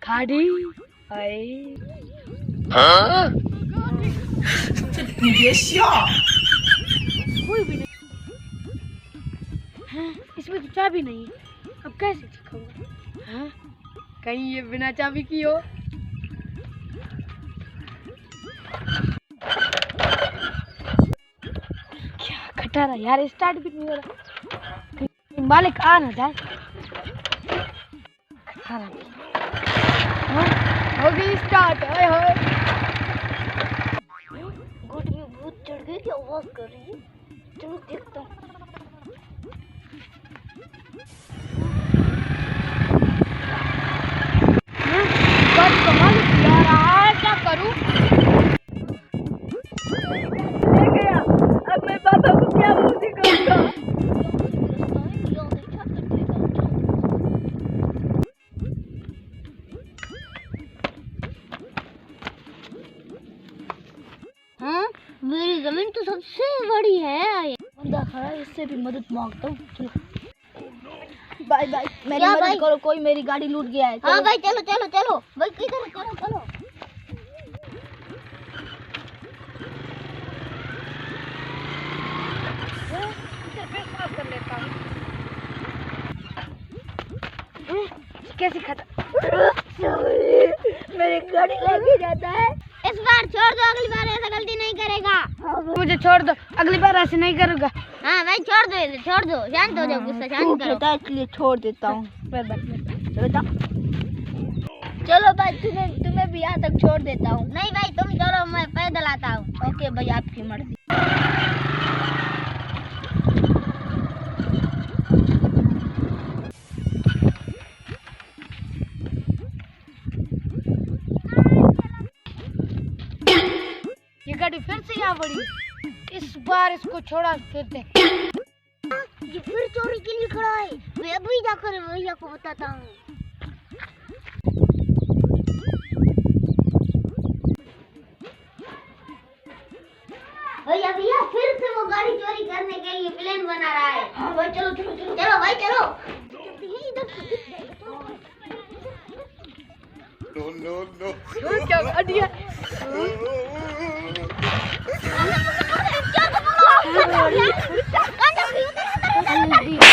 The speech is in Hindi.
खाड़ी आए कोई भी नहीं। हाँ, इसमें तो चाबी नहीं है, अब कैसे दिखाऊंगा? हाँ, कहीं ये बिना चाबी की हो। क्या खटारा यार, स्टार्ट भी नहीं हो रहा। मालिक आ ना जाए। हाँ, हो गई स्टार्ट। हाय हाय, गुड में भूत चढ़ गई कि आवाज कर रही है। चलो देखता हूँ। बस कमाल किया रहा है, क्या करूँ? ले गया, अब मैं पापा को क्या मुंह दिखाऊंगा? हाँ, मेरी जमीन तो सबसे बड़ी है। बंदा खड़ा है, इससे भी मदद मांगता हूँ। चलो बाय बाय, मेरी मदद करो, कोई मेरी गाड़ी लूट गया है। हाँ भाई चलो चलो चलो भाई, किधर करो चलो। साफ कर लेता हूँ। कैसे खत्म? मेरी गाड़ी लेके जाता है। इस बार छोड़ दो, अगली बार ऐसा गलती नहीं करेगा। मुझे छोड़ दो, अगली बार ऐसे नहीं करूँगा। हाँ भाई छोड़ दो, छोड़ दो, शांत हो जाओ, गुस्सा शांत करो। इसलिए छोड़ देता हूँ। चलो भाई, तुम्हें भी यहाँ तक छोड़ देता हूँ। नहीं भाई तुम चलो, मैं पैदल आता हूँ। ओके भाई, आपकी मर्जी। ये गाड़ी फिर से यहाँ पड़ी। इस बार इसको छोड़ा फिर से। ये फिर चोरी के लिए खड़ा है। मैं अभी जाकर भैया को बताता हूँ। भैया भैया फिर से वो गाड़ी चोरी करने के लिए प्लान बना रहा है। हाँ भाई चलो चलो चलो चलो भाई चलो। नो क्या अड़िया? क्या